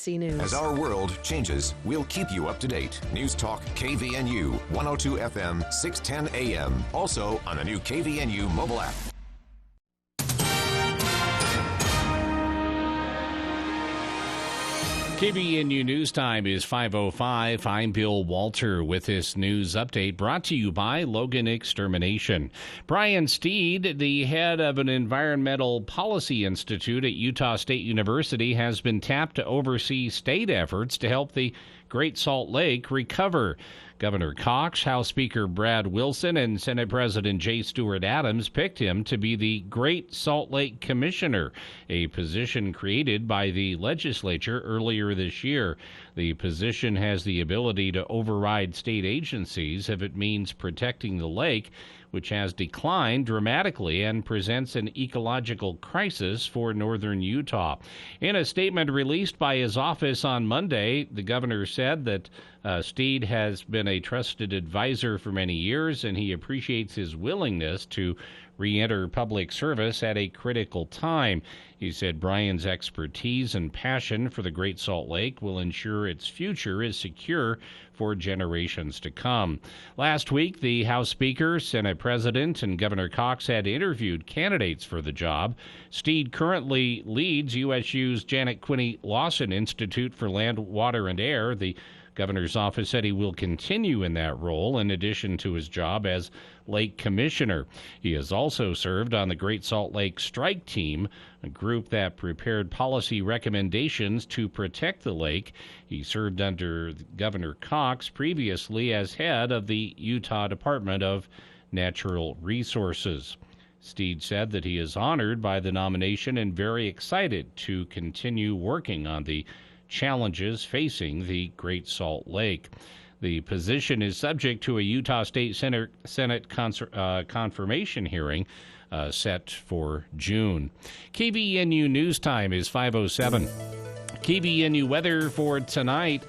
KHTC News. As our world changes, we'll keep you up to date. News Talk KVNU, 102 FM, 610 AM. Also on the new KVNU mobile app. KVNU News Time is 5:05. I'm Bill Walter with this news update brought to you by Logan Extermination. Brian Steed, the head of an environmental policy institute at Utah State University, has been tapped to oversee state efforts to help the Great Salt Lake recover. Governor Cox, House Speaker Brad Wilson, and Senate President J. Stewart Adams picked him to be the Great Salt Lake Commissioner, a position created by the legislature earlier this year. The position has the ability to override state agencies if it means protecting the lake, which has declined dramatically and presents an ecological crisis for northern Utah. In a statement released by his office on Monday, the governor said that Steed has been a trusted advisor for many years, and he appreciates his willingness to re-enter public service at a critical time. He said Brian's expertise and passion for the Great Salt Lake will ensure its future is secure for generations to come. Last week, the House Speaker, Senate President, and Governor Cox had interviewed candidates for the job. Steed currently leads USU's Janet Quinney Lawson Institute for Land, Water, and Air. The governor's office said he will continue in that role in addition to his job as Lake Commissioner. He has also served on the Great Salt Lake Strike Team, a group that prepared policy recommendations to protect the lake. He served under Governor Cox previously as head of the Utah Department of Natural Resources. Steed said that he is honored by the nomination and very excited to continue working on the challenges facing the Great Salt Lake. The position is subject to a Utah State Senate confirmation hearing set for June. KVNU News Time is 5:07. KVNU weather for tonight.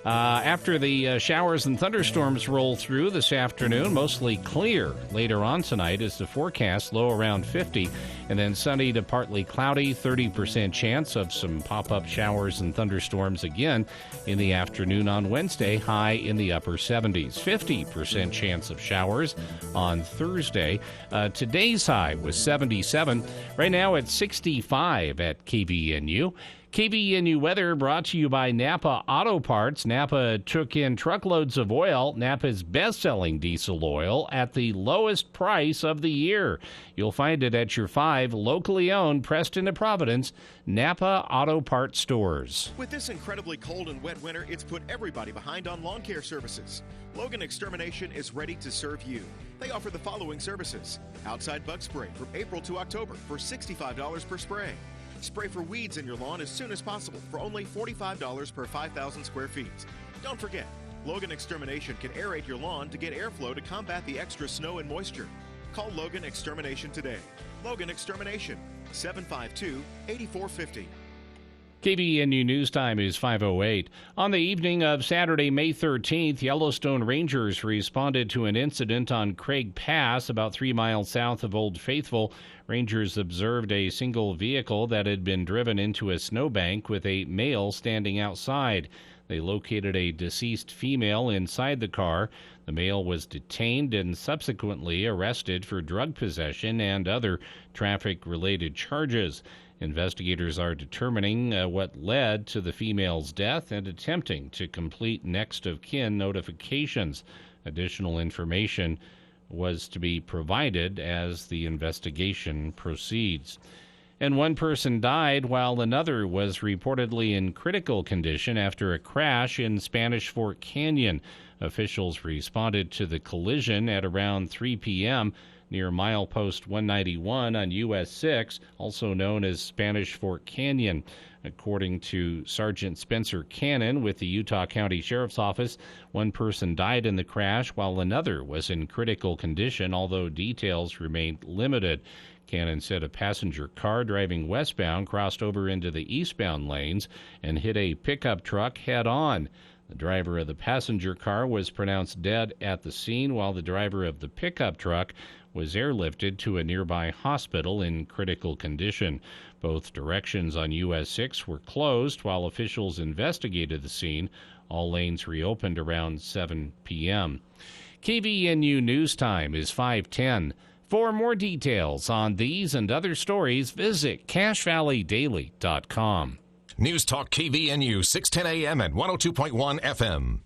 After the showers and thunderstorms roll through this afternoon, mostly clear. Later on tonight is the forecast, low around 50, and then sunny to partly cloudy, 30% chance of some pop-up showers and thunderstorms again in the afternoon on Wednesday, high in the upper 70s. 50% chance of showers on Thursday. Today's high was 77. Right now it's 65 at KVNU. KVNU weather brought to you by Napa Auto Parts. Napa took in truckloads of oil, Napa's best-selling diesel oil, at the lowest price of the year. You'll find it at your 5 locally owned Preston to Providence Napa Auto Parts stores. With this incredibly cold and wet winter, it's put everybody behind on lawn care services. Logan Extermination is ready to serve you. They offer the following services: outside bug spray from April to October for $65 per spray. Spray for weeds in your lawn as soon as possible for only $45 per 5,000 square feet. Don't forget, Logan Extermination can aerate your lawn to get airflow to combat the extra snow and moisture. Call Logan Extermination today. Logan Extermination, 752-8450. KVNU News Time is 5:08. On the evening of Saturday, May 13th, Yellowstone Rangers responded to an incident on Craig Pass, about 3 miles south of Old Faithful. Rangers observed a single vehicle that had been driven into a snowbank with a male standing outside. They located a deceased female inside the car. The male was detained and subsequently arrested for drug possession and other traffic-related charges. Investigators are determining what led to the female's death and attempting to complete next of kin notifications. Additional information was to be provided as the investigation proceeds. And one person died while another was reportedly in critical condition after a crash in Spanish Fork Canyon. Officials responded to the collision at around 3 p.m. near milepost 191 on US 6, also known as Spanish Fork Canyon. According to Sergeant Spencer Cannon with the Utah County Sheriff's Office, one person died in the crash while another was in critical condition, although details remained limited. Cannon said a passenger car driving westbound crossed over into the eastbound lanes and hit a pickup truck head-on. The driver of the passenger car was pronounced dead at the scene, while the driver of the pickup truck was airlifted to a nearby hospital in critical condition. Both directions on US 6 were closed while officials investigated the scene. All lanes reopened around 7 p.m. KVNU News Time is 5:10. For more details on these and other stories, visit CacheValleyDaily.com. News Talk KVNU 610 AM and 102.1 FM.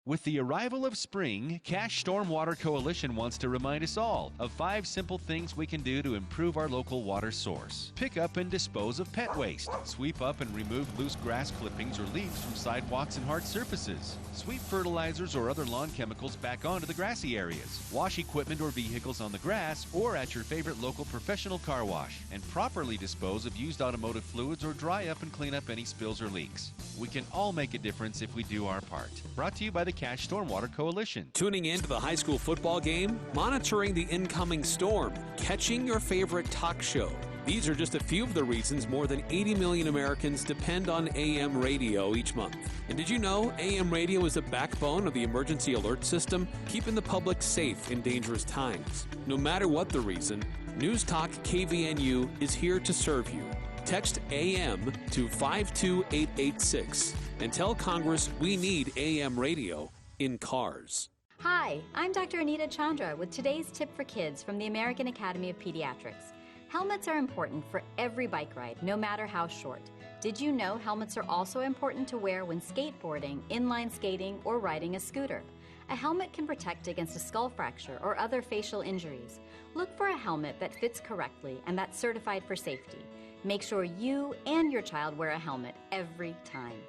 With the arrival of spring, Cache Stormwater Coalition wants to remind us all of 5 simple things we can do to improve our local water source. Pick up and dispose of pet waste. Sweep up and remove loose grass clippings or leaves from sidewalks and hard surfaces. Sweep fertilizers or other lawn chemicals back onto the grassy areas. Wash equipment or vehicles on the grass or at your favorite local professional car wash. And properly dispose of used automotive fluids or dry up and clean up any spills or leaks. We can all make a difference if we do our part. Brought to you by the Cache Stormwater Coalition. Tuning in to the high school football game, monitoring the incoming storm, catching your favorite talk show. These are just a few of the reasons more than 80 million Americans depend on AM radio each month. And did you know AM radio is the backbone of the emergency alert system, keeping the public safe in dangerous times? No matter what the reason, News Talk KVNU is here to serve you. Text AM to 52886 and tell Congress we need AM radio in cars. Hi, I'm Dr. Anita Chandra with today's tip for kids from the American Academy of Pediatrics. Helmets are important for every bike ride, no matter how short. Did you know helmets are also important to wear when skateboarding, inline skating, or riding a scooter? A helmet can protect against a skull fracture or other facial injuries. Look for a helmet that fits correctly and that's certified for safety. Make sure you and your child wear a helmet every time.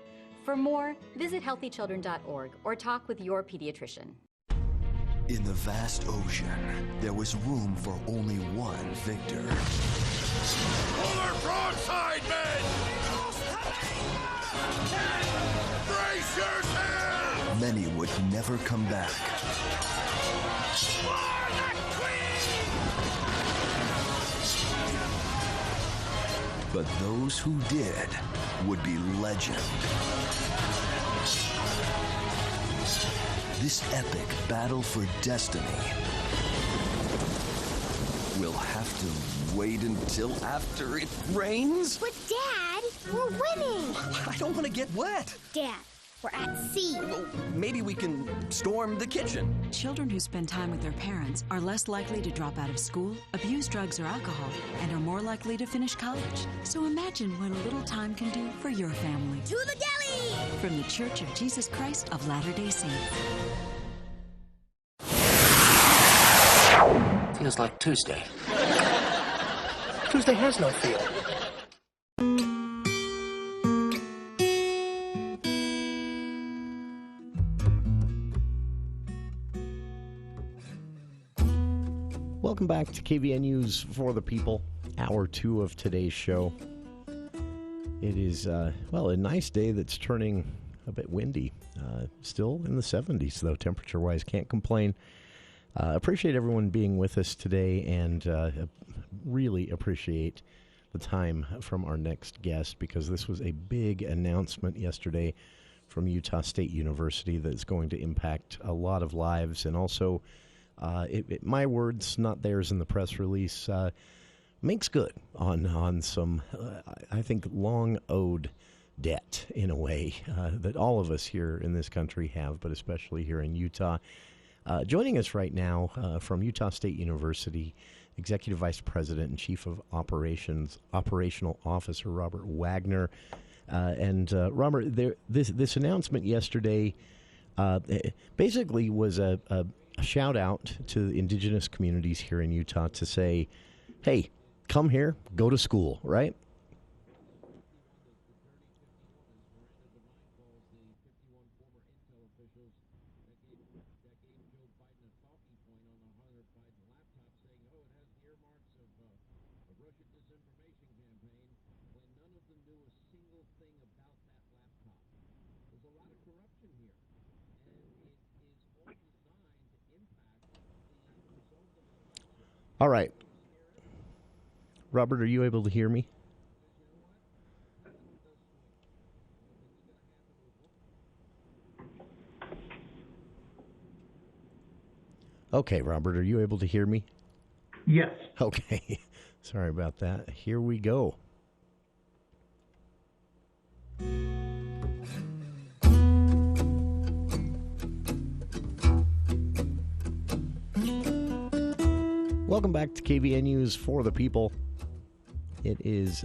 For more, visit healthychildren.org or talk with your pediatrician. In the vast ocean, there was room for only one victor. Pull her broadside, men! Brace yourselves! Many would never come back. But those who did would be legend. This epic battle for destiny will have to wait until after it rains. But Dad, we're winning! I don't want to get wet. Dad, we're at sea. Well, maybe we can storm the kitchen. Children who spend time with their parents are less likely to drop out of school, abuse drugs or alcohol, and are more likely to finish college. So imagine what a little time can do for your family. To the deli! From the Church of Jesus Christ of Latter-day Saints. Feels like Tuesday. Tuesday has no feel. Welcome back to KVNU's For the People, Hour 2 of today's show. It is, a nice day that's turning a bit windy. Still in the 70s, though, temperature-wise. Can't complain. Appreciate everyone being with us today, and really appreciate the time from our next guest, because this was a big announcement yesterday from Utah State University that's going to impact a lot of lives, and also my words, not theirs in the press release, makes good on some, I think, long-owed debt, in a way, that all of us here in this country have, but especially here in Utah. Joining us right now from Utah State University, Executive Vice President and Chief of Operational Officer Robert Wagner. Robert, this announcement yesterday basically was a shout out to the indigenous communities here in Utah to say, hey, come here, go to school, right? All right. Robert, are you able to hear me? Okay, Robert, are you able to hear me? Yes. Okay. Sorry about that. Here we go. Welcome back to KVNU's For the People. It is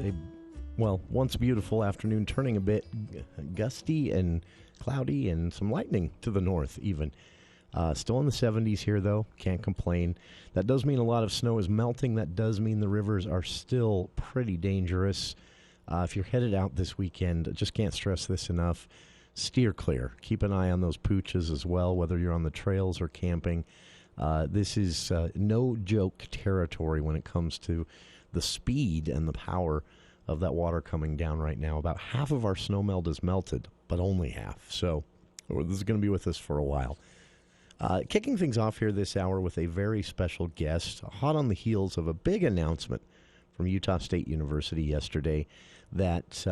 once beautiful afternoon, turning a bit gusty and cloudy and some lightning to the north even. Still in the 70s here, though. Can't complain. That does mean a lot of snow is melting. That does mean the rivers are still pretty dangerous. If you're headed out this weekend, just can't stress this enough. Steer clear. Keep an eye on those pooches as well, whether you're on the trails or camping. This is no joke territory when it comes to the speed and the power of that water coming down right now. About half of our snow melt is melted, but only half. So this is going to be with us for a while. Kicking things off here this hour with a very special guest, hot on the heels of a big announcement from Utah State University yesterday that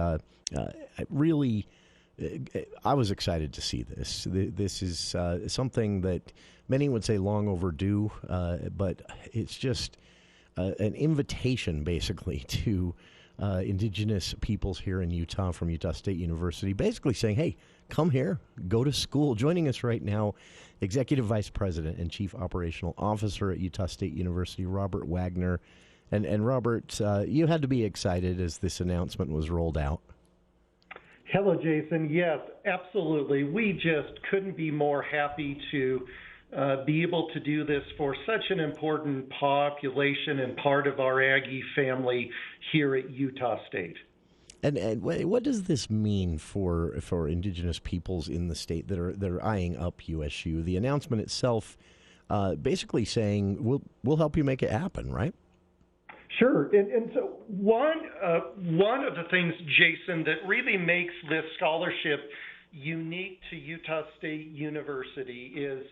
really, I was excited to see this. This is something that many would say long overdue, but it's just an invitation, basically, to indigenous peoples here in Utah from Utah State University, basically saying, hey, come here, go to school. Joining us right now, Executive Vice President and Chief Operational Officer at Utah State University, Robert Wagner. And Robert, you had to be excited as this announcement was rolled out. Hello, Jason. Yes, absolutely. We just couldn't be more happy to be able to do this for such an important population and part of our Aggie family here at Utah State. And what does this mean for indigenous peoples in the state that are eyeing up USU? The announcement itself basically saying we'll help you make it happen, right? Sure. And so one of the things, Jason, that really makes this scholarship unique to Utah State University is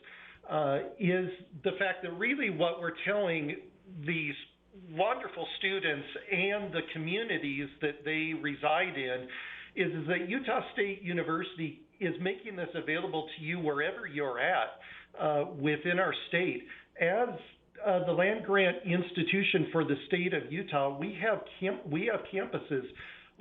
the fact that really what we're telling these wonderful students and the communities that they reside in is that Utah State University is making this available to you wherever you're at within our state. As the land-grant institution for the state of Utah, we have campuses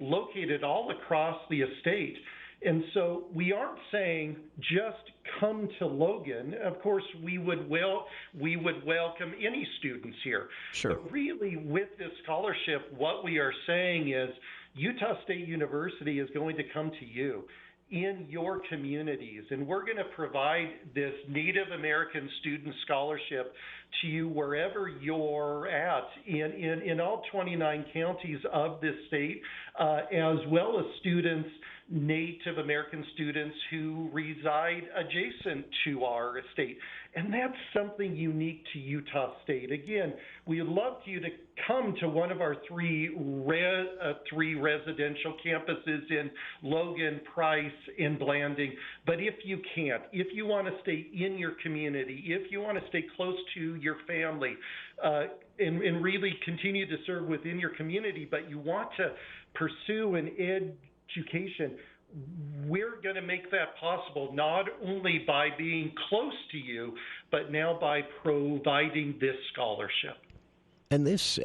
located all across the estate. And so we aren't saying just come to Logan. Of course, we would welcome any students here. Sure. But really, with this scholarship, what we are saying is Utah State University is going to come to you in your communities, and we're going to provide this Native American student scholarship to you wherever you're at in all 29 counties of this state, as well as students, Native American students who reside adjacent to our state. And that's something unique to Utah State. Again, we'd love you to come to one of our three residential campuses in Logan, Price, and Blanding. But if you can't, if you want to stay in your community, if you want to stay close to your family, and really continue to serve within your community, but you want to pursue an education, we're going to make that possible not only by being close to you, but now by providing this scholarship. And this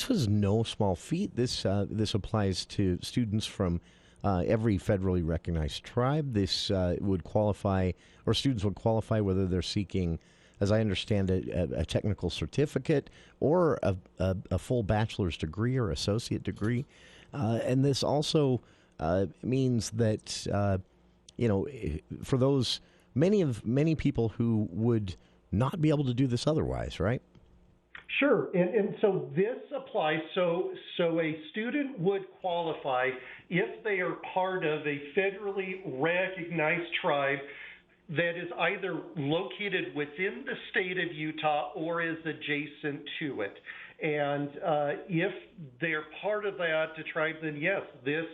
was no small feat. This applies to students from every federally recognized tribe. This would qualify, or students would qualify whether they're seeking, as I understand it, a technical certificate or a full bachelor's degree or associate degree. And this also means that for those many people who would not be able to do this otherwise, right? Sure, and so this applies. So a student would qualify if they are part of a federally recognized tribe that is either located within the state of Utah or is adjacent to it. And if they're part of that tribe, then yes, this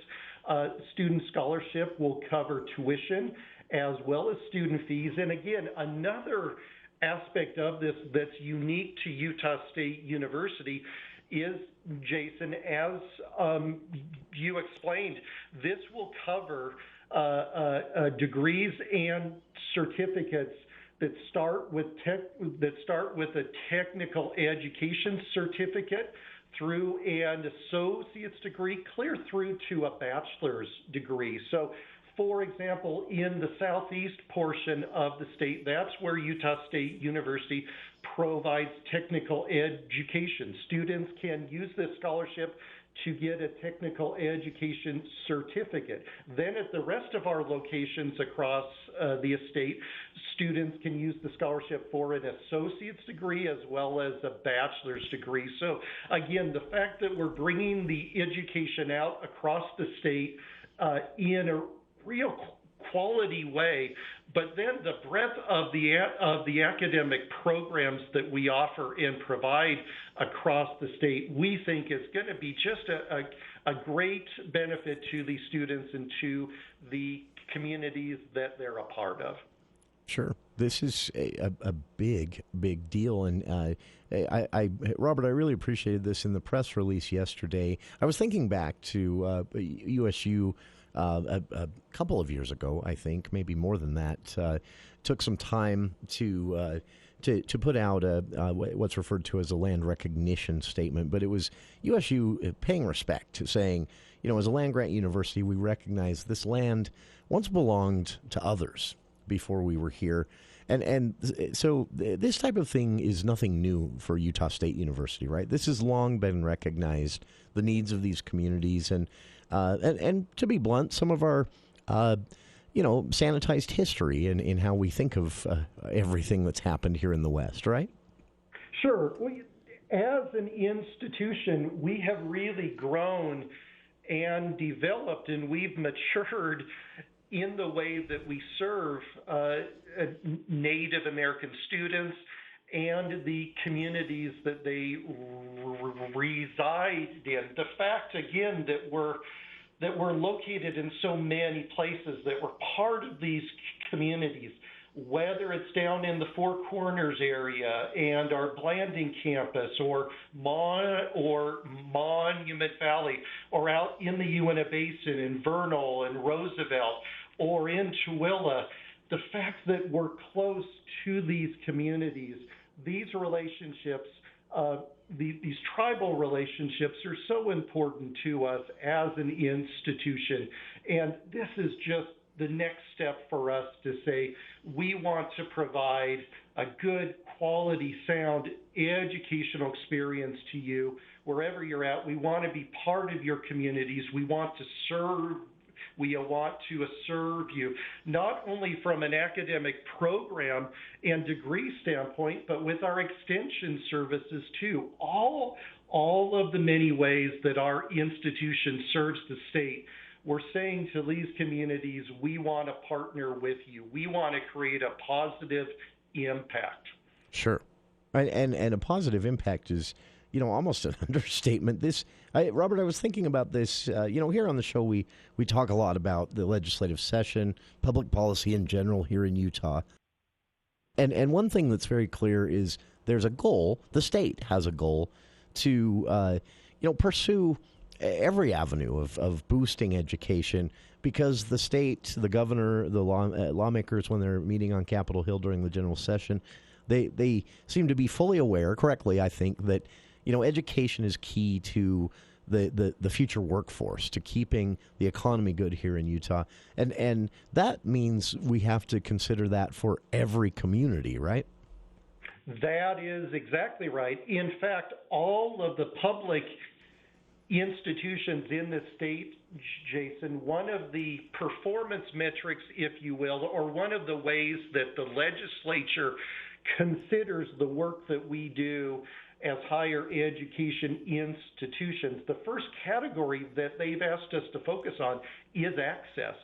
student scholarship will cover tuition as well as student fees. And again, another aspect of this that's unique to Utah State University is, Jason, as you explained, this will cover degrees and certificates that start with a technical education certificate through an associate's degree, clear through to a bachelor's degree. So, for example, in the southeast portion of the state, that's where Utah State University provides technical education. Students can use this scholarship to get a technical education certificate. Then at the rest of our locations across the estate, students can use the scholarship for an associate's degree as well as a bachelor's degree. So again, the fact that we're bringing the education out across the state in a real quality way, but then the breadth of the academic programs that we offer and provide across the state, we think is going to be just a great benefit to the students and to the communities that they're a part of. Sure. This is a big deal. And Robert, I really appreciated this in the press release yesterday. I was thinking back to USU a couple of years ago, I think, maybe more than that, took some time to put out what's referred to as a land recognition statement. But it was USU paying respect to saying, as a land-grant university, we recognize this land once belonged to others before we were here. And so this type of thing is nothing new for Utah State University, right? This has long been recognized, the needs of these communities, and to be blunt, some of our, sanitized history in how we think of everything that's happened here in the West, right? Sure. As an institution, we have really grown and developed, and we've matured in the way that we serve Native American students and the communities that they reside in. The fact, again, that we're located in so many places, that we're part of these communities, whether it's down in the Four Corners area and our Blanding campus, or Monument Valley, or out in the Uinta Basin in Vernal and Roosevelt, or in Tooele, the fact that we're close to these communities, these relationships, these tribal relationships are so important to us as an institution. And this is just the next step for us to say we want to provide a good, quality, sound educational experience to you wherever you're at. We want to be part of your communities. We want to serve you, not only from an academic program and degree standpoint, but with our extension services too. All of the many ways that our institution serves the state, we're saying to these communities, we want to partner with you. We want to create a positive impact. Sure. And a positive impact is, almost an understatement. Robert, I was thinking about this. Here on the show, we talk a lot about the legislative session, public policy in general here in Utah. And one thing that's very clear is there's a goal. The state has a goal to, pursue every avenue of boosting education, because the state, the governor, the lawmakers, when they're meeting on Capitol Hill during the general session, they seem to be fully aware, correctly, I think, that education is key to the future workforce, to keeping the economy good here in Utah. And that means we have to consider that for every community, right? That is exactly right. In fact, all of the public institutions in the state, Jason, one of the performance metrics, if you will, or one of the ways that the legislature considers the work that we do as higher education institutions, the first category that they've asked us to focus on is access.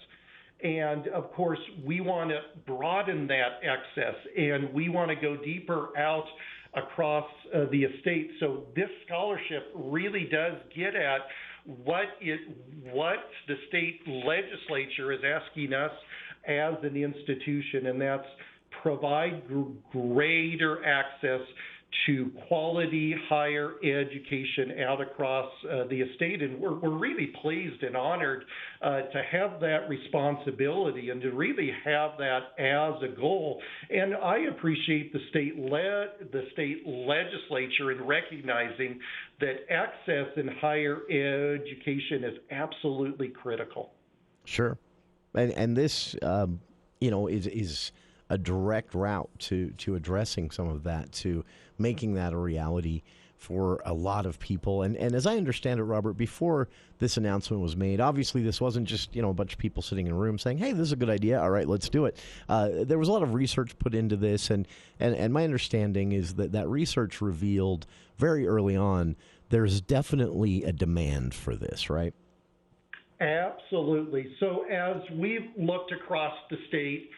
And of course, we want to broaden that access, and we want to go deeper out across the estate. So this scholarship really does get at what the state legislature is asking us as an institution, and that's provide greater access to quality higher education out across the estate. And we're really pleased and honored to have that responsibility and to really have that as a goal. And I appreciate the state legislature in recognizing that access in higher education is absolutely critical. Sure. And this, is a direct route to addressing some of that, to making that a reality for a lot of people. And as I understand it, Robert, before this announcement was made, obviously this wasn't just, a bunch of people sitting in a room saying, hey, this is a good idea. All right, let's do it. There was a lot of research put into this. And my understanding is that research revealed very early on there's definitely a demand for this, right? Absolutely. So as we've looked across the state,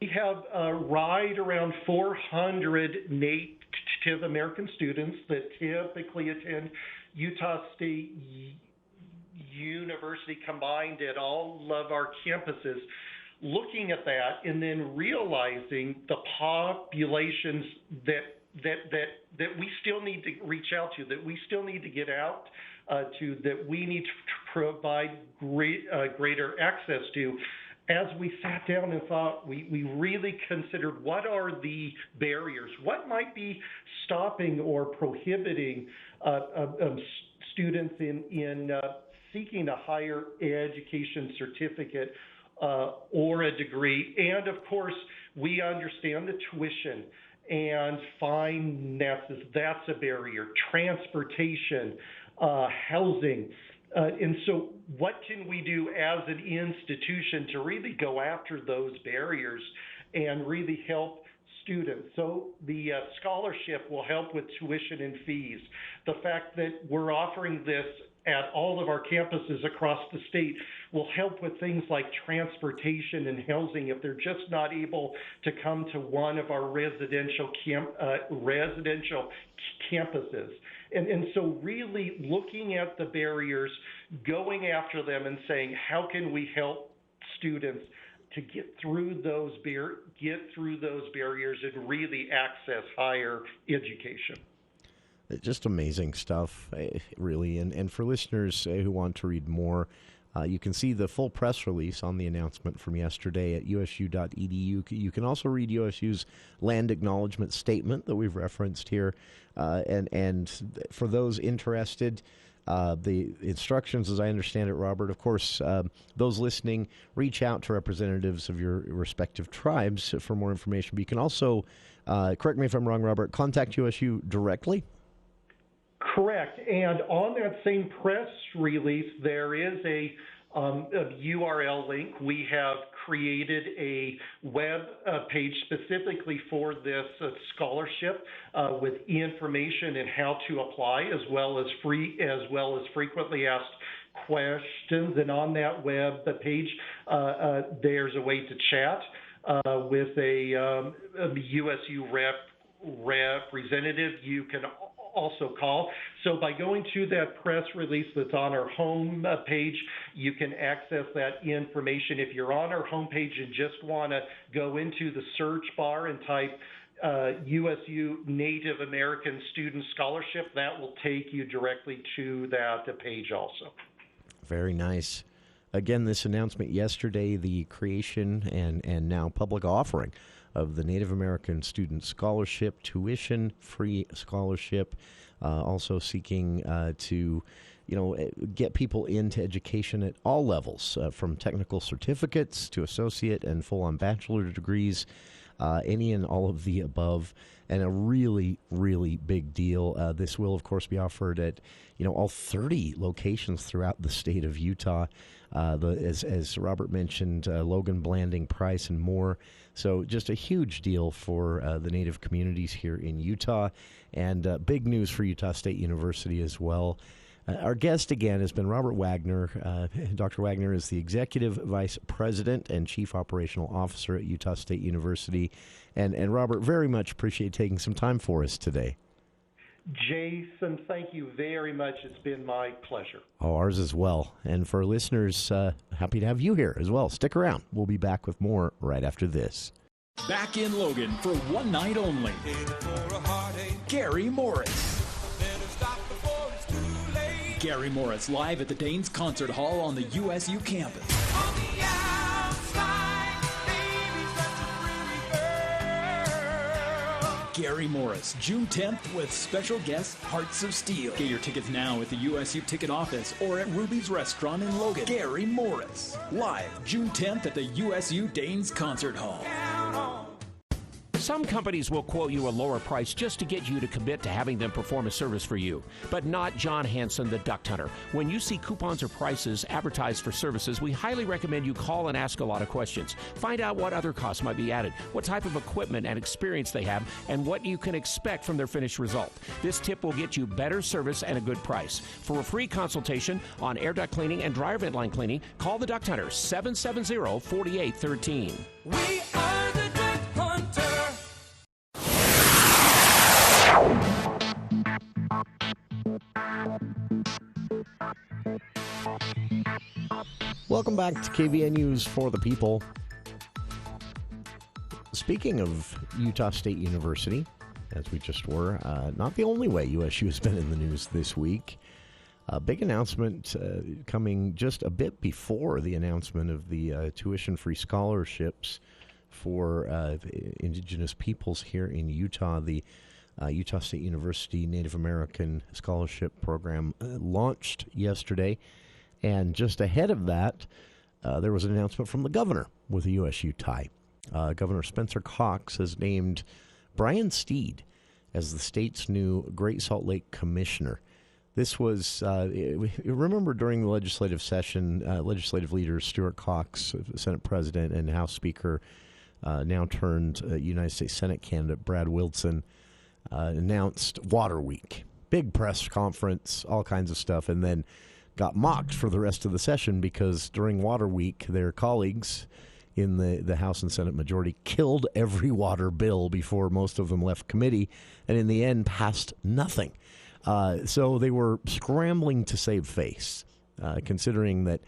we have right around 400 Native American students that typically attend Utah State University combined at all of our campuses. Looking at that and then realizing the populations that we still need to reach out to, that we still need to get out to, that we need to provide greater access to. As we sat down and thought, we really considered what are the barriers, what might be stopping or prohibiting students in seeking a higher education certificate or a degree. And of course, we understand the tuition and finances, that's a barrier, transportation, housing. And so what can we do as an institution to really go after those barriers and really help students? So the scholarship will help with tuition and fees. The fact that we're offering this at all of our campuses across the state will help with things like transportation and housing if they're just not able to come to one of our residential campuses. And so really looking at the barriers, going after them and saying, how can we help students to get through those barriers and really access higher education? Just amazing stuff, really. And for listeners who want to read more, you can see the full press release on the announcement from yesterday at usu.edu. You can also read USU's land acknowledgement statement that we've referenced here. And for those interested, the instructions, as I understand it, Robert, of course, those listening, reach out to representatives of your respective tribes for more information. But you can also, correct me if I'm wrong, Robert, contact USU directly. Correct. And on that same press release, there is a URL link. We have created a web page specifically for this scholarship with information and how to apply, as well as frequently asked questions. And on that web page, there's a way to chat with a USU representative. You can also call. So by going to that press release that's on our home page, you can access that information. If you're on our home page and just want to go into the search bar and type USU Native American Student Scholarship, that will take you directly to that page also. Very nice. Again, this announcement yesterday, the creation and now public offering of the Native American Student Scholarship, tuition-free scholarship, also seeking to, get people into education at all levels, from technical certificates to associate and full-on bachelor degrees, any and all of the above, and a really, really big deal. This will, of course, be offered at, all 30 locations throughout the state of Utah. As Robert mentioned, Logan, Blanding, Price, and more. So just a huge deal for the Native communities here in Utah, and big news for Utah State University as well. Our guest again has been Robert Wagner. Dr. Wagner is the Executive Vice President and Chief Operational Officer at Utah State University. And Robert, very much appreciate taking some time for us today. Jason, thank you very much. It's been my pleasure. Oh, ours as well. And for listeners, happy to have you here as well. Stick around. We'll be back with more right after this. Back in Logan for one night only. Gary Morris. Gary Morris live at the Danes Concert Hall on the USU campus. Gary Morris, June 10th with special guest Hearts of Steel. Get your tickets now at the USU ticket office or at Ruby's Restaurant in Logan. Gary Morris, live June 10th at the USU Danes Concert Hall. Some companies will quote you a lower price just to get you to commit to having them perform a service for you, but not John Hanson, the Duct Hunter. When you see coupons or prices advertised for services, we highly recommend you call and ask a lot of questions. Find out what other costs might be added, what type of equipment and experience they have, and what you can expect from their finished result. This tip will get you better service and a good price. For a free consultation on air duct cleaning and dryer vent line cleaning, call the Duct Hunter, 770-4813. We are the Duct Hunter. Welcome back to KVN News for the People. Speaking of Utah State University, as we just were, not the only way USU has been in the news this week. A big announcement coming just a bit before the announcement of the tuition-free scholarships for indigenous peoples here in Utah. The Utah State University Native American Scholarship Program launched yesterday. And just ahead of that, there was an announcement from the governor with a USU tie. Governor Spencer Cox has named Brian Steed as the state's new Great Salt Lake commissioner. This was, remember during the legislative session, legislative leaders Stuart Cox, Senate President, and House Speaker, now turned United States Senate candidate Brad Wilson, announced Water Week. Big press conference, all kinds of stuff, and then got mocked for the rest of the session because during Water Week, their colleagues in the House and Senate majority killed every water bill before most of them left committee, and in the end passed nothing. So they were scrambling to save face, considering that,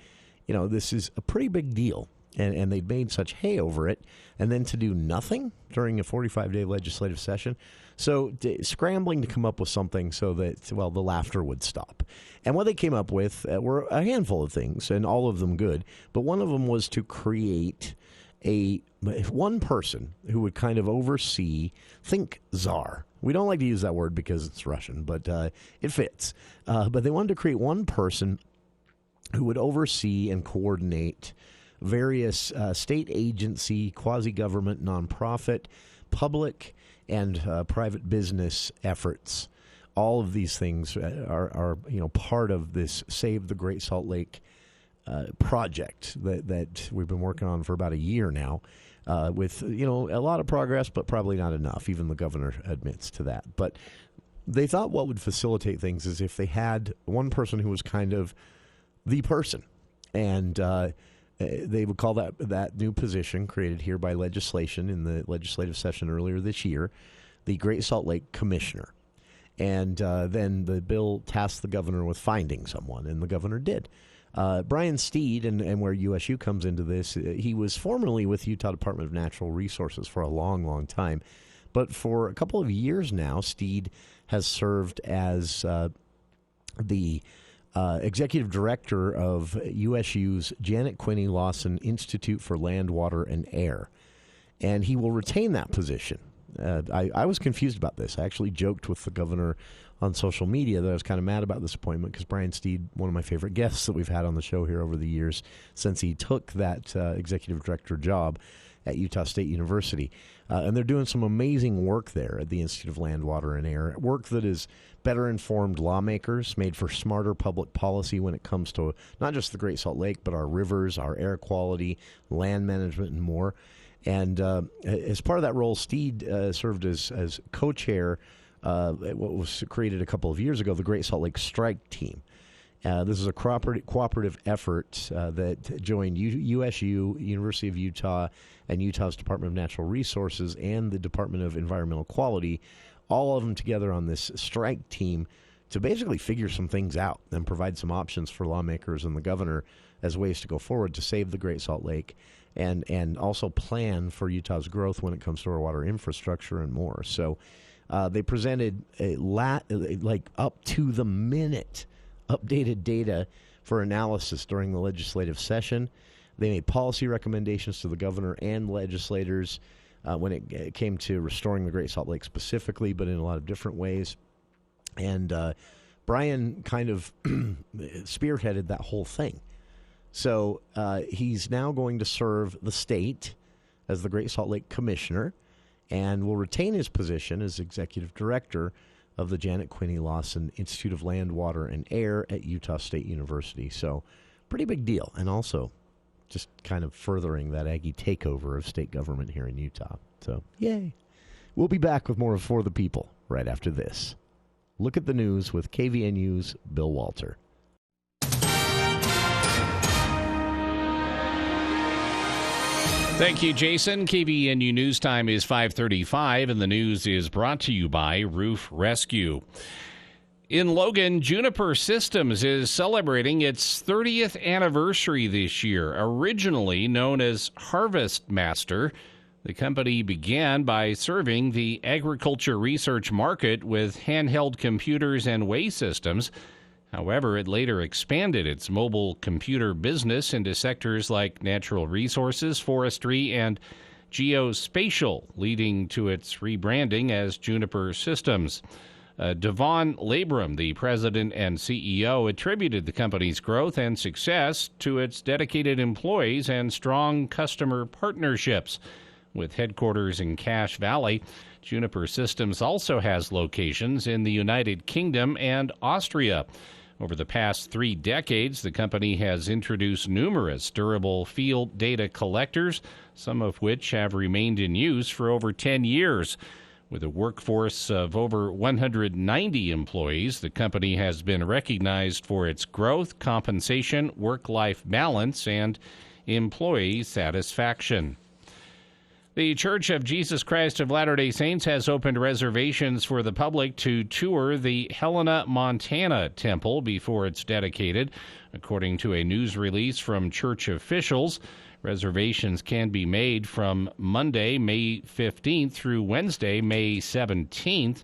this is a pretty big deal, and they'd made such hay over it, and then to do nothing during a 45-day legislative session. So scrambling to come up with something so that, the laughter would stop. And what they came up with were a handful of things, and all of them good. But one of them was to create one person who would kind of oversee, think czar. We don't like to use that word because it's Russian, but it fits. But they wanted to create one person who would oversee and coordinate various state agency, quasi-government, nonprofit, public, and private business efforts. All of these things are part of this Save the Great Salt Lake project that we've been working on for about a year now, with a lot of progress, but probably not enough. Even the governor admits to that. But they thought what would facilitate things is if they had one person who was kind of the person, and they would call that new position created here by legislation in the legislative session earlier this year, the Great Salt Lake Commissioner. And then the bill tasked the governor with finding someone, and the governor did. Brian Steed, and where USU comes into this, he was formerly with Utah Department of Natural Resources for a long, long time. But for a couple of years now, Steed has served as the executive director of USU's Janet Quinney Lawson Institute for Land, Water, and Air. And he will retain that position. I was confused about this. I actually joked with the governor on social media that I was kind of mad about this appointment because Brian Steed, one of my favorite guests that we've had on the show here over the years since he took that executive director job at Utah State University. And they're doing some amazing work there at the Institute of Land, Water, and Air, work that is better informed lawmakers, made for smarter public policy when it comes to not just the Great Salt Lake, but our rivers, our air quality, land management, and more. And as part of that role, Steed served as co-chair what was created a couple of years ago, the Great Salt Lake Strike Team. This is a cooperative effort that joined USU, University of Utah, and Utah's Department of Natural Resources and the Department of Environmental Quality, all of them together on this strike team to basically figure some things out and provide some options for lawmakers and the governor as ways to go forward to save the Great Salt Lake and also plan for Utah's growth when it comes to our water infrastructure and more. So they presented like up to the minute updated data for analysis during the legislative session. They made policy recommendations to the governor and legislators when it came to restoring the Great Salt Lake specifically, but in a lot of different ways. And Brian kind of spearheaded that whole thing. So he's now going to serve the state as the Great Salt Lake Commissioner and will retain his position as executive director of the Janet Quinney Lawson Institute of Land, Water, and Air at Utah State University. So pretty big deal. And also just kind of furthering that Aggie takeover of state government here in Utah. So, yay. We'll be back with more of For the People right after this. Look at the news with KVNU's Bill Walter. Thank you, Jason. KVNU News Time is 5:35, and the news is brought to you by Roof Rescue. In Logan, Juniper Systems is celebrating its 30th anniversary this year. Originally known as Harvest Master, the company began by serving the agriculture research market with handheld computers and weigh systems. However, it later expanded its mobile computer business into sectors like natural resources, forestry, and geospatial, leading to its rebranding as Juniper Systems. Devon Labrum, the president and CEO, attributed the company's growth and success to its dedicated employees and strong customer partnerships. With headquarters in Cache Valley, Juniper Systems also has locations in the United Kingdom and Austria. Over the past 3 decades, the company has introduced numerous durable field data collectors, some of which have remained in use for over 10 years. With a workforce of over 190 employees, the company has been recognized for its growth, compensation, work-life balance, and employee satisfaction. The Church of Jesus Christ of Latter-day Saints has opened reservations for the public to tour the Helena, Montana temple before it's dedicated. According to a news release from church officials, reservations can be made from Monday, May 15th through Wednesday, May 17th.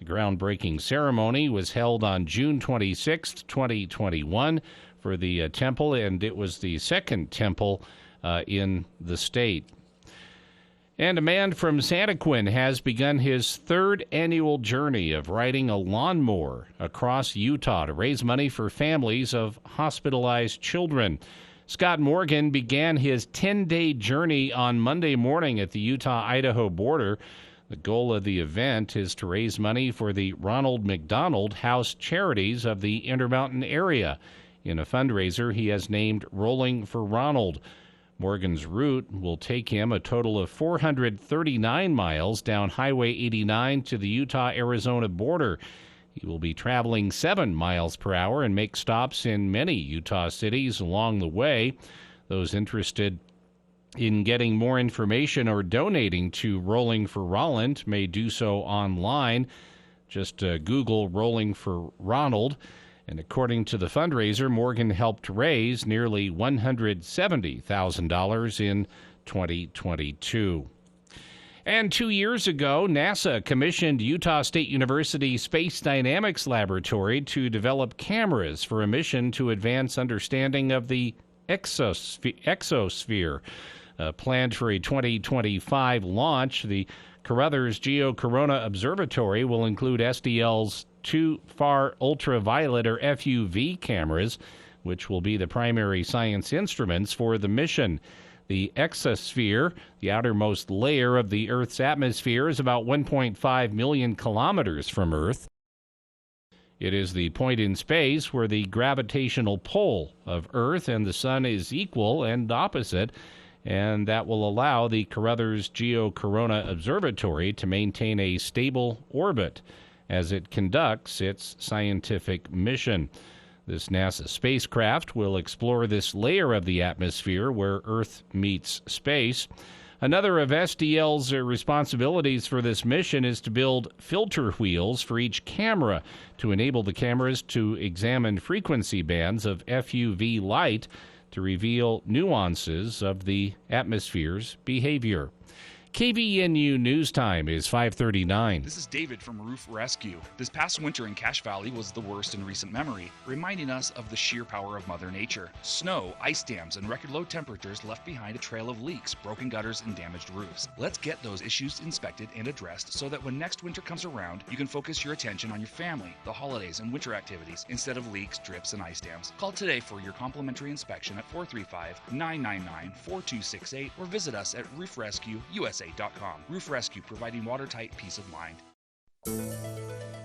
The groundbreaking ceremony was held on June 26, 2021 for the temple, and it was the second temple in the state. And a man from Santaquin has begun his 3rd annual journey of riding a lawnmower across Utah to raise money for families of hospitalized children. Scott Morgan began his 10-day journey on Monday morning at the Utah-Idaho border. The goal of the event is to raise money for the Ronald McDonald House Charities of the Intermountain area. In a fundraiser he has named Rolling for Ronald. Morgan's route will take him a total of 439 miles down Highway 89 to the Utah-Arizona border. He will be traveling 7 miles per hour and make stops in many Utah cities along the way. Those interested in getting more information or donating to Rolling for Roland may do so online. Just Google Rolling for Ronald. And according to the fundraiser, Morgan helped raise nearly $170,000 in 2022. And 2 years ago, NASA commissioned Utah State University Space Dynamics Laboratory to develop cameras for a mission to advance understanding of the exosphere. Planned for a 2025 launch, the Carruthers Geo-Corona Observatory will include SDL's 2-far ultraviolet or FUV cameras, which will be the primary science instruments for the mission. The exosphere, the outermost layer of the Earth's atmosphere, is about 1.5 million kilometers from Earth. It is the point in space where the gravitational pull of Earth and the Sun is equal and opposite, and that will allow the Carruthers Geo-Corona Observatory to maintain a stable orbit as it conducts its scientific mission. This NASA spacecraft will explore this layer of the atmosphere where Earth meets space. Another of SDL's responsibilities for this mission is to build filter wheels for each camera to enable the cameras to examine frequency bands of FUV light to reveal nuances of the atmosphere's behavior. KVNU News Time is 5:39. This is David from Roof Rescue. This past winter in Cache Valley was the worst in recent memory, reminding us of the sheer power of Mother Nature. Snow, ice dams, and record low temperatures left behind a trail of leaks, broken gutters, and damaged roofs. Let's get those issues inspected and addressed so that when next winter comes around, you can focus your attention on your family, the holidays, and winter activities instead of leaks, drips, and ice dams. Call today for your complimentary inspection at 435-999-4268 or visit us at roofrescueusa.com. Roof Rescue, providing watertight peace of mind.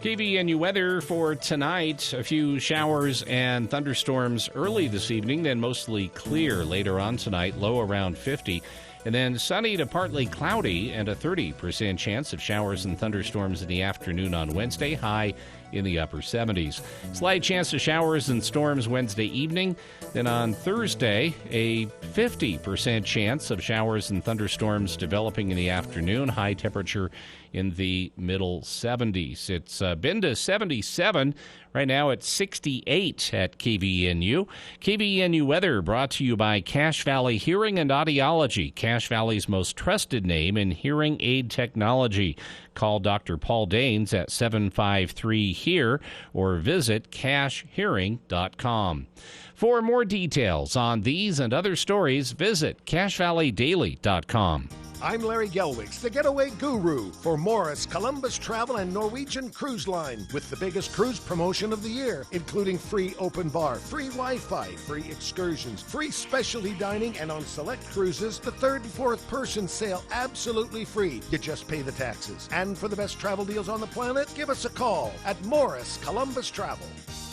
KVNU weather for tonight. A few showers and thunderstorms early this evening, then mostly clear later on tonight, low around 50. And then sunny to partly cloudy and a 30% chance of showers and thunderstorms in the afternoon on Wednesday, high in the upper 70s. Slight chance of showers and storms Wednesday evening. Then on Thursday, a 50% chance of showers and thunderstorms developing in the afternoon. High temperature in the middle 70s. It's been to 77. Right now it's 68 at KVNU. KVNU weather brought to you by Cache Valley Hearing and Audiology, Cache Valley's most trusted name in hearing aid technology. Call Dr. Paul Daines at 753-HEAR or visit cachehearing.com. For more details on these and other stories, visit cachevalleydaily.com. I'm Larry Gelwigs, the getaway guru for Morris, Columbus Travel and Norwegian Cruise Line, with the biggest cruise promotion of the year, including free open bar, free Wi-Fi, free excursions, free specialty dining, and on select cruises, the third and fourth person sail absolutely free. You just pay the taxes. And for the best travel deals on the planet, give us a call at Morris Columbus Travel.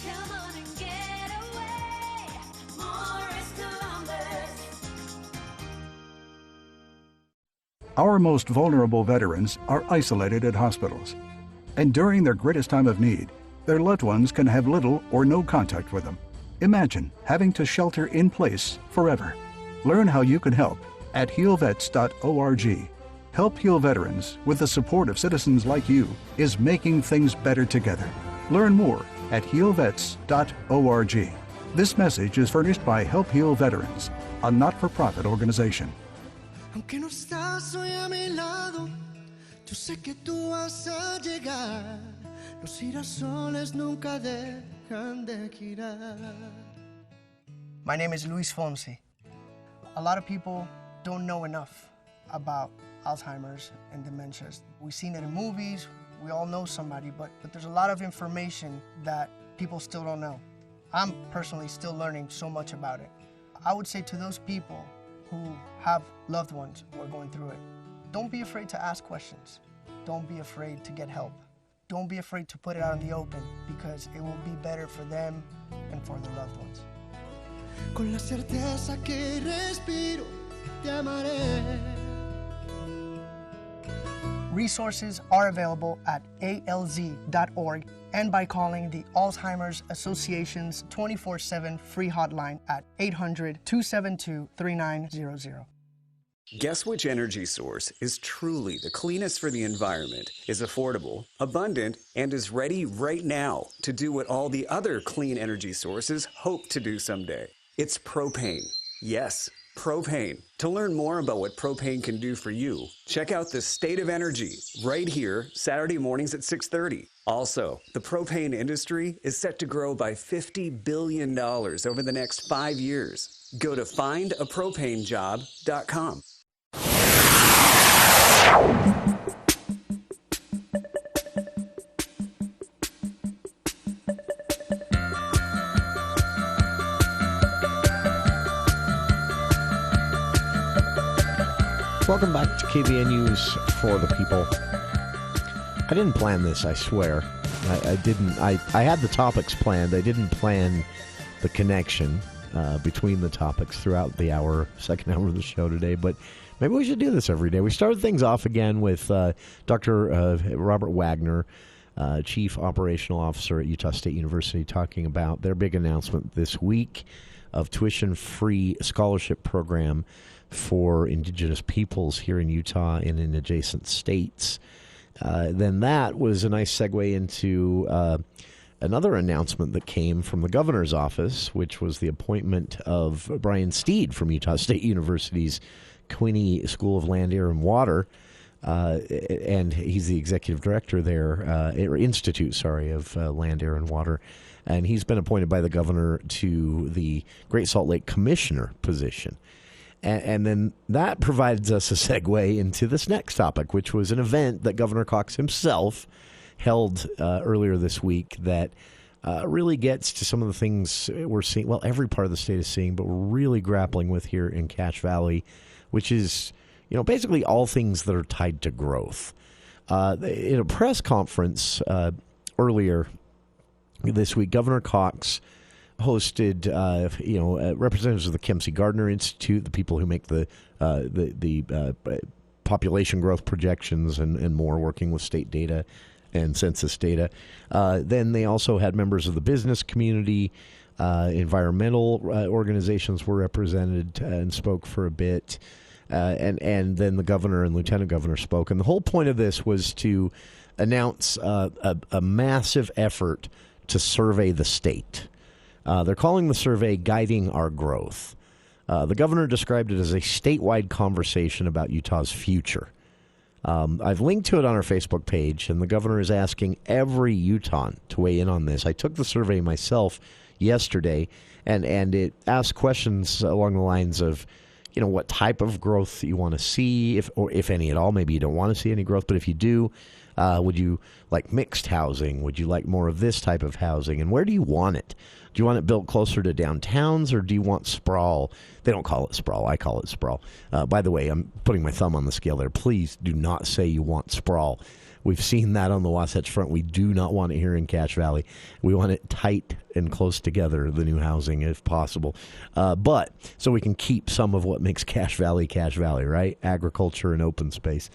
Come on and get away, Morris Columbus. Our most vulnerable veterans are isolated at hospitals, and during their greatest time of need, their loved ones can have little or no contact with them. Imagine having to shelter in place forever. Learn how you can help at healvets.org. Help Heal Veterans, with the support of citizens like you, is making things better together. Learn more at healvets.org. This message is furnished by Help Heal Veterans, a not-for-profit organization. Aunque no estás hoy a mi lado, yo sé que tú vas a llegar. Los girasoles nunca dejan de girar. My name is Luis Fonsi. A lot of people don't know enough about Alzheimer's and dementias. We've seen it in movies, we all know somebody, but there's a lot of information that people still don't know. I'm personally still learning so much about it. I would say to those people who have loved ones who are going through it, don't be afraid to ask questions. Don't be afraid to get help. Don't be afraid to put it out in the open, because it will be better for them and for their loved ones. Con la certeza que respiro, te amaré. Resources are available at alz.org and by calling the Alzheimer's Association's 24/7 free hotline at 800-272-3900. Guess which energy source is truly the cleanest for the environment, is affordable, abundant, and is ready right now to do what all the other clean energy sources hope to do someday? It's propane. Yes, propane. To learn more about what propane can do for you, check out The State of Energy right here, Saturday mornings at 6:30. Also, the propane industry is set to grow by $50 billion over the next 5 years. Go to findapropanejob.com. Welcome back to KVNU's For the People. I didn't plan this, I swear. I didn't. I had the topics planned. I didn't plan the connection between the topics throughout the second hour of the show today, but maybe we should do this every day. We started things off again with Dr. Robert Wagner, Chief Operational Officer at Utah State University, talking about their big announcement this week of tuition-free scholarship program for indigenous peoples here in Utah and in adjacent states. Then that was a nice segue into another announcement that came from the governor's office, which was the appointment of Brian Steed from Utah State University's Quinney School of Land, Air, and Water. And he's the executive director there, or Institute, of Land, Air, and Water. And he's been appointed by the governor to the Great Salt Lake Commissioner position. And then that provides us a segue into this next topic, which was an event that Governor Cox himself held earlier this week that really gets to some of the things we're seeing, well, every part of the state is seeing, but we're really grappling with here in Cache Valley, which is, basically all things that are tied to growth. In a press conference earlier this week, Governor Cox hosted, representatives of the Kempsey Gardner Institute, the people who make the population growth projections and more, working with state data and census data. Then they also had members of the business community, environmental organizations were represented and spoke for a bit. And then the governor and lieutenant governor spoke. And the whole point of this was to announce a massive effort to survey the state. They're calling the survey Guiding Our Growth. The governor described it as a statewide conversation about Utah's future. I've linked to it on our Facebook page, and the governor is asking every Utahn to weigh in on this. I took the survey myself yesterday, and it asked questions along the lines of, what type of growth you want to see, if any at all. Maybe you don't want to see any growth, but if you do, would you like mixed housing? Would you like more of this type of housing? And where do you want it? Do you want it built closer to downtowns, or do you want sprawl? They don't call it sprawl. I call it sprawl. By the way, I'm putting my thumb on the scale there. Please do not say you want sprawl. We've seen that on the Wasatch Front. We do not want it here in Cache Valley. We want it tight and close together, the new housing, if possible. But so we can keep some of what makes Cache Valley, right? Agriculture and open space.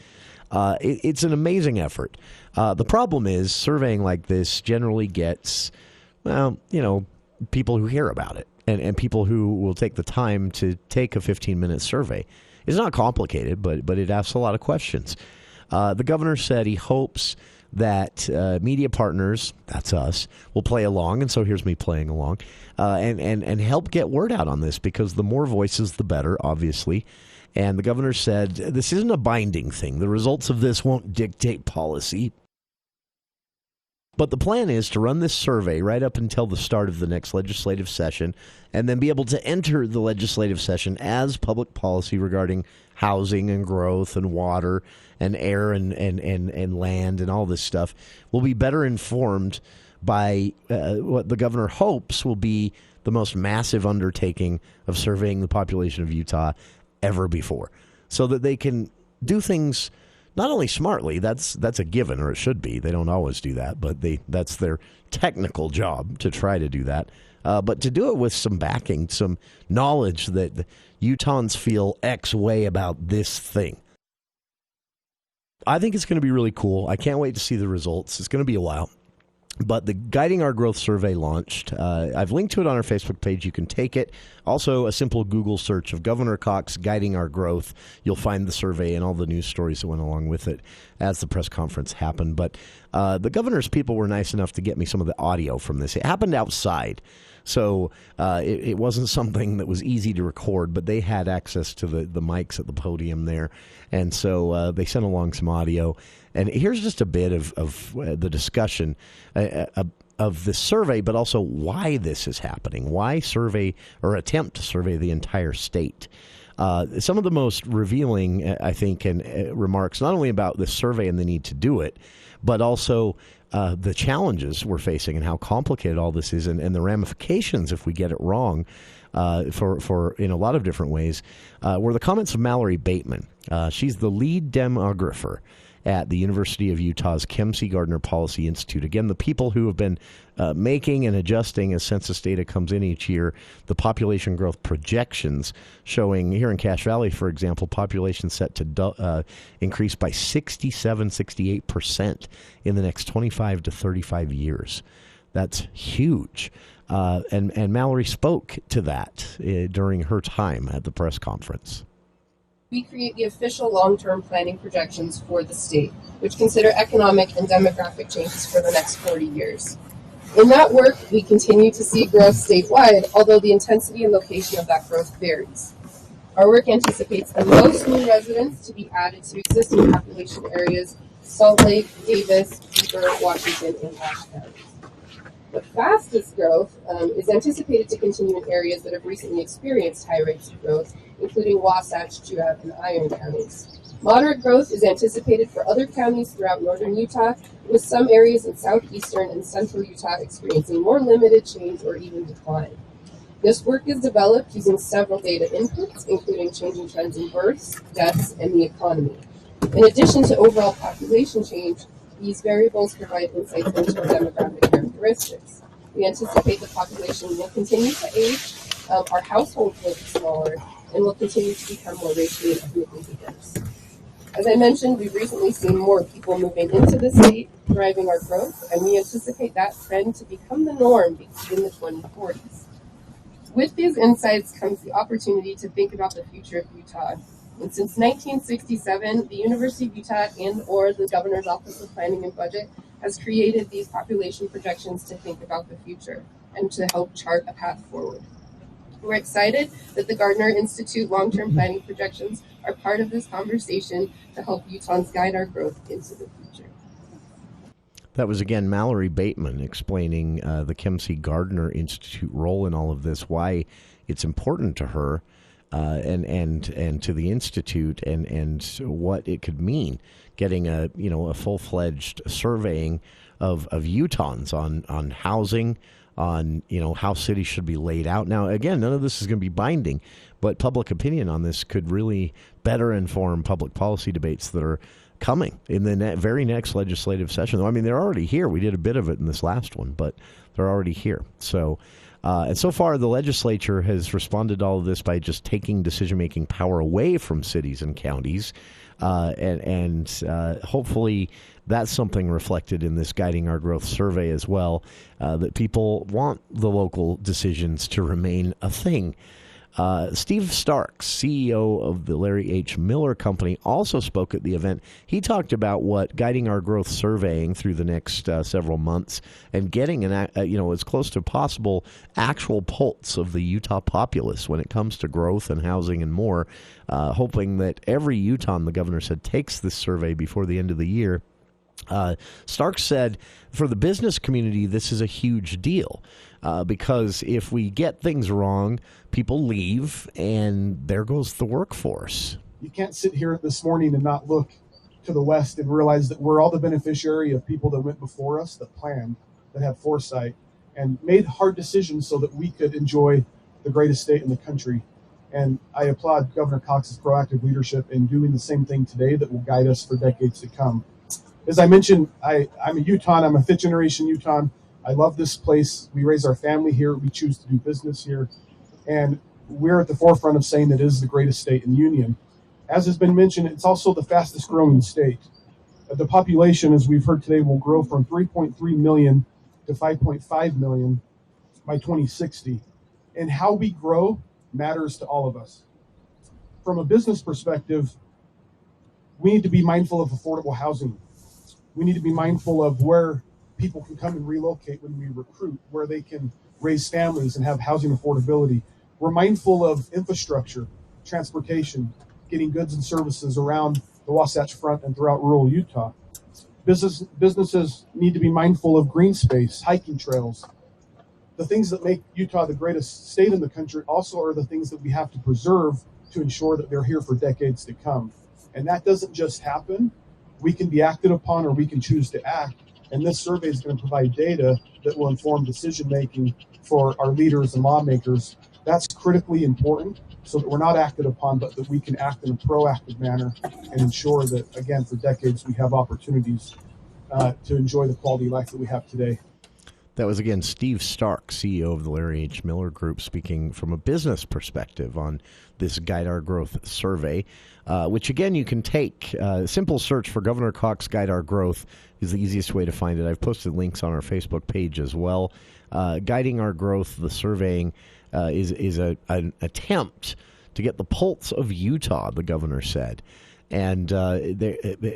It's an amazing effort. The problem is surveying like this generally gets, people who hear about it and people who will take the time to take a 15-minute survey. It's not complicated, but it asks a lot of questions. The governor said he hopes that media partners, that's us, will play along, and so here's me playing along, and help get word out on this, because the more voices, the better, obviously. And the governor said this isn't a binding thing. The results of this won't dictate policy. But the plan is to run this survey right up until the start of the next legislative session, and then be able to enter the legislative session as public policy regarding housing and growth and water and air and land and all this stuff. Will be better informed by what the governor hopes will be the most massive undertaking of surveying the population of Utah ever before, so that they can do things not only smartly, that's a given, or it should be. They don't always do that, but that's their technical job to try to do that. But to do it with some backing, some knowledge that the Utahns feel X way about this thing. I think it's going to be really cool. I can't wait to see the results. It's going to be a while. But the Guiding Our Growth survey launched. I've linked to it on our Facebook page. You can take it. Also, a simple Google search of Governor Cox Guiding Our Growth. You'll find the survey and all the news stories that went along with it as the press conference happened. But the governor's people were nice enough to get me some of the audio from this. It happened outside, so it wasn't something that was easy to record, but they had access to the mics at the podium there. And so they sent along some audio. And here's just a bit of the discussion of the survey, but also why this is happening. Why survey or attempt to survey the entire state? Some of the most revealing, I think, and remarks not only about the survey and the need to do it, but also the challenges we're facing and how complicated all this is, and the ramifications if we get it wrong for in a lot of different ways, were the comments of Mallory Bateman. She's the lead demographer at the University of Utah's Kempsey Gardner Policy Institute. Again, the people who have been making and adjusting as census data comes in each year, the population growth projections showing here in Cache Valley, for example, population set to increase by 68% in the next 25 to 35 years. That's huge. And Mallory spoke to that during her time at the press conference. We create the official long-term planning projections for the state, which consider economic and demographic changes for the next 40 years. In that work, we continue to see growth statewide, although the intensity and location of that growth varies. Our work anticipates the most new residents to be added to existing population areas: Salt Lake, Davis, Beaver, Washington, and Ashe counties. The fastest growth is anticipated to continue in areas that have recently experienced high rates of growth, including Wasatch, Juab, and Iron counties. Moderate growth is anticipated for other counties throughout northern Utah, with some areas in southeastern and central Utah experiencing more limited change or even decline. This work is developed using several data inputs, including changing trends in births, deaths, and the economy. In addition to overall population change, these variables provide insights into our demographic characteristics. We anticipate the population will continue to age, our households will be smaller, and will continue to become more racially and ethnically diverse. As I mentioned, we've recently seen more people moving into the state, driving our growth, and we anticipate that trend to become the norm in the 2040s. With these insights comes the opportunity to think about the future of Utah. And since 1967, the University of Utah and/or the Governor's Office of Planning and Budget has created these population projections to think about the future and to help chart a path forward. We're excited that the Gardner Institute long-term planning projections are part of this conversation to help Utahns guide our growth into the future. That was, again, Mallory Bateman explaining the Kempsey Gardner Institute role in all of this, why it's important to her and to the Institute, and what it could mean getting a full-fledged surveying of Utahns on housing, on how cities should be laid out. Now, again, none of this is going to be binding, but public opinion on this could really better inform public policy debates that are coming in the very next legislative session. I mean, they're already here. We did a bit of it in this last one, but they're already here. So, and so far, the legislature has responded to all of this by just taking decision-making power away from cities and counties, and hopefully that's something reflected in this Guiding Our Growth survey as well, that people want the local decisions to remain a thing. Steve Starks, CEO of the Larry H. Miller Company, also spoke at the event. He talked about what Guiding Our Growth surveying through the next several months and getting as close to possible actual pulse of the Utah populace when it comes to growth and housing and more, hoping that every Utahn, the governor said, takes this survey before the end of the year. Starks said, for the business community, this is a huge deal because if we get things wrong, people leave, and there goes the workforce. You can't sit here this morning and not look to the west and realize that we're all the beneficiary of people that went before us, that planned, that had foresight, and made hard decisions so that we could enjoy the greatest state in the country. And I applaud Governor Cox's proactive leadership in doing the same thing today that will guide us for decades to come. As I mentioned, I'm a Utahn. I'm a fifth-generation Utahn. I love this place. We raise our family here. We choose to do business here. And we're at the forefront of saying that it is the greatest state in the union. As has been mentioned, it's also the fastest-growing state. The population, as we've heard today, will grow from 3.3 million to 5.5 million by 2060. And how we grow matters to all of us. From a business perspective, we need to be mindful of affordable housing. We need to be mindful of where people can come and relocate when we recruit, where they can raise families and have housing affordability. We're mindful of infrastructure, transportation, getting goods and services around the Wasatch Front and throughout rural Utah. Businesses need to be mindful of green space, hiking trails. The things that make Utah the greatest state in the country also are the things that we have to preserve to ensure that they're here for decades to come. And that doesn't just happen. We can be acted upon or we can choose to act. And this survey is going to provide data that will inform decision-making for our leaders and lawmakers. That's critically important so that we're not acted upon, but that we can act in a proactive manner and ensure that, again, for decades, we have opportunities to enjoy the quality of life that we have today. That was, again, Steve Stark, CEO of the Larry H. Miller Group, speaking from a business perspective on this Guide Our Growth survey, which, again, you can take. Simple search for Governor Cox Guide Our Growth is the easiest way to find it. I've posted links on our Facebook page as well. Guiding Our Growth, the surveying, is an attempt to get the pulse of Utah, the governor said. And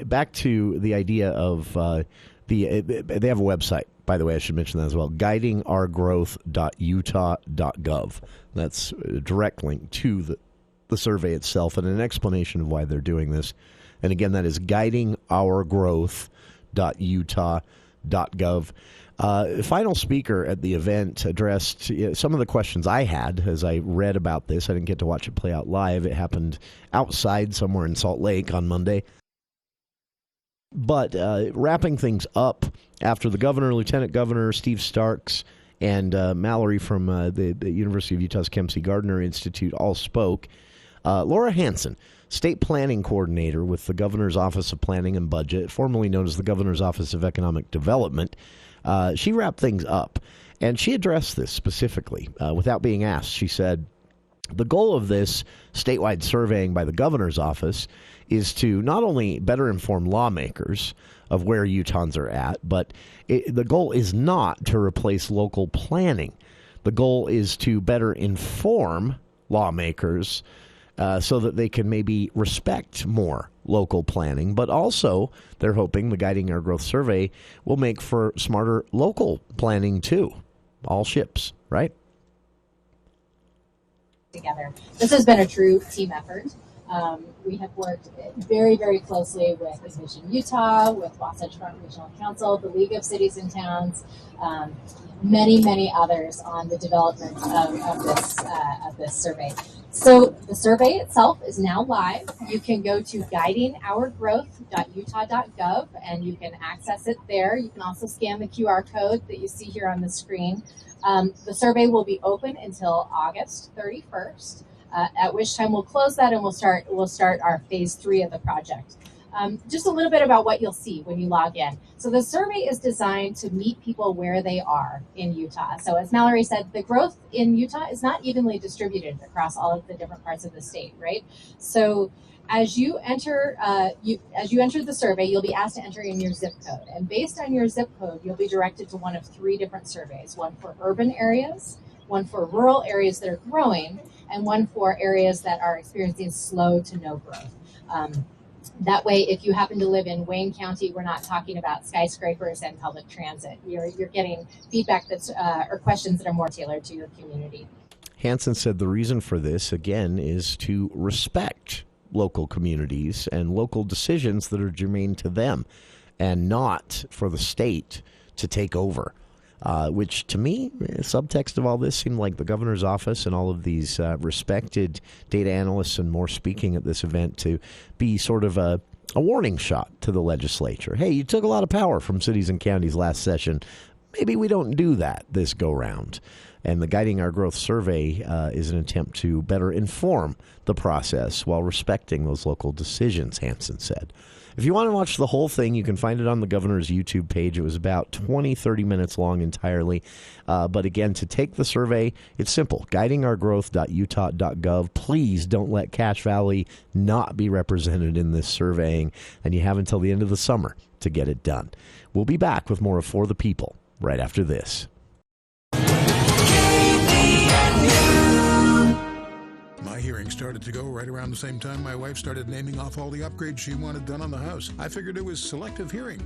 back to the idea of They have a website, by the way, I should mention that as well, guidingourgrowth.utah.gov. That's a direct link to the survey itself and an explanation of why they're doing this. And again, that is guidingourgrowth.utah.gov. Final speaker at the event addressed some of the questions I had as I read about this. I didn't get to watch it play out live. It happened outside somewhere in Salt Lake on Monday. But wrapping things up after the governor, Lieutenant Governor Steve Starks, and Mallory from the University of Utah's Kempsey Gardner Institute all spoke, Laura Hansen, State Planning Coordinator with the Governor's Office of Planning and Budget, formerly known as the Governor's Office of Economic Development, she wrapped things up. And she addressed this specifically without being asked. She said, the goal of this statewide surveying by the governor's office is to not only better inform lawmakers of where Utahns are at, but the goal is not to replace local planning. The goal is to better inform lawmakers so that they can maybe respect more local planning. But also, they're hoping the Guiding Our Growth survey will make for smarter local planning, too. All ships, right? Together. This has been a true team effort. We have worked very, very closely with Vision Utah, with Wasatch Front Regional Council, the League of Cities and Towns, many, many others on the development of this survey. So the survey itself is now live. You can go to guidingourgrowth.utah.gov and you can access it there. You can also scan the QR code that you see here on the screen. The survey will be open until August 31st, at which time we'll close that and we'll start our phase 3 of the project. Just a little bit about what you'll see when you log in. So the survey is designed to meet people where they are in Utah. So as Mallory said, the growth in Utah is not evenly distributed across all of the different parts of the state, right? So as you enter the survey, you'll be asked to enter in your zip code. And based on your zip code, you'll be directed to one of 3 different surveys, one for urban areas, one for rural areas that are growing, and one for areas that are experiencing slow to no growth. That way, if you happen to live in Wayne County, we're not talking about skyscrapers and public transit. You're getting feedback or questions that are more tailored to your community. Hansen said the reason for this, again, is to respect local communities and local decisions that are germane to them and not for the state to take over. Which, to me, subtext of all this seemed like the governor's office and all of these respected data analysts and more speaking at this event to be sort of a warning shot to the legislature. Hey, you took a lot of power from cities and counties last session. Maybe we don't do that this go-round. And the Guiding Our Growth survey is an attempt to better inform the process while respecting those local decisions, Hansen said. If you want to watch the whole thing, you can find it on the governor's YouTube page. It was about 30 minutes long entirely. But again, to take the survey, it's simple. guidingourgrowth.utah.gov. Please don't let Cache Valley not be represented in this surveying. And you have until the end of the summer to get it done. We'll be back with more of For the People right after this. My hearing started to go right around the same time my wife started naming off all the upgrades she wanted done on the house. I figured it was selective hearing.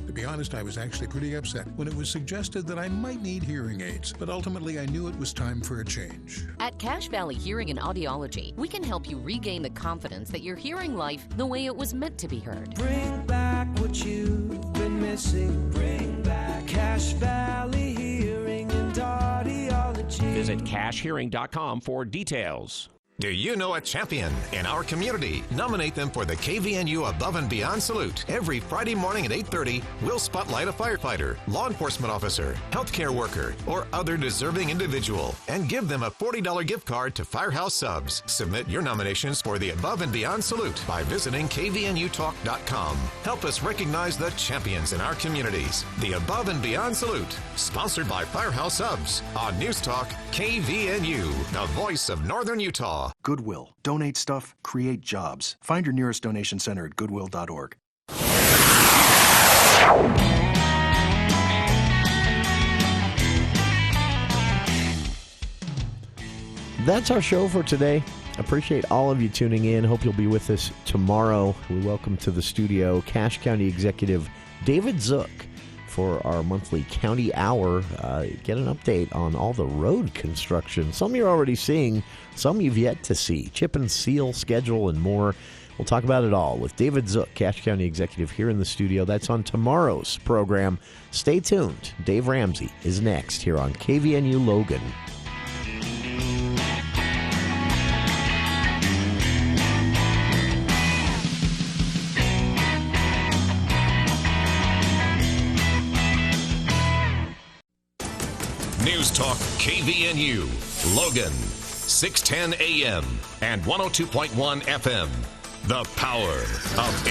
To be honest, I was actually pretty upset when it was suggested that I might need hearing aids, but ultimately I knew it was time for a change. At Cache Valley Hearing and Audiology, we can help you regain the confidence that you're hearing life the way it was meant to be heard. Bring back what you've been missing. Bring back Cache Valley Hearing and Audiology. Visit CacheHearing.com for details. Do you know a champion in our community? Nominate them for the KVNU Above and Beyond Salute. Every Friday morning at 8:30, we'll spotlight a firefighter, law enforcement officer, healthcare worker, or other deserving individual and give them a $40 gift card to Firehouse Subs. Submit your nominations for the Above and Beyond Salute by visiting kvnutalk.com. Help us recognize the champions in our communities. The Above and Beyond Salute, sponsored by Firehouse Subs on News Talk KVNU, the voice of Northern Utah. Goodwill. Donate stuff, create jobs. Find your nearest donation center at goodwill.org. That's our show for today. Appreciate all of you tuning in. Hope you'll be with us tomorrow. We welcome to the studio Cache County Executive David Zook. for our monthly County Hour. Get an update on all the road construction. Some you're already seeing, some you've yet to see. Chip and seal schedule and more. We'll talk about it all with David Zook, Cache County Executive, here in the studio. That's on tomorrow's program. Stay tuned. Dave Ramsey is next here on KVNU Logan. News Talk KVNU, Logan, 610 AM and 102.1 FM. The power of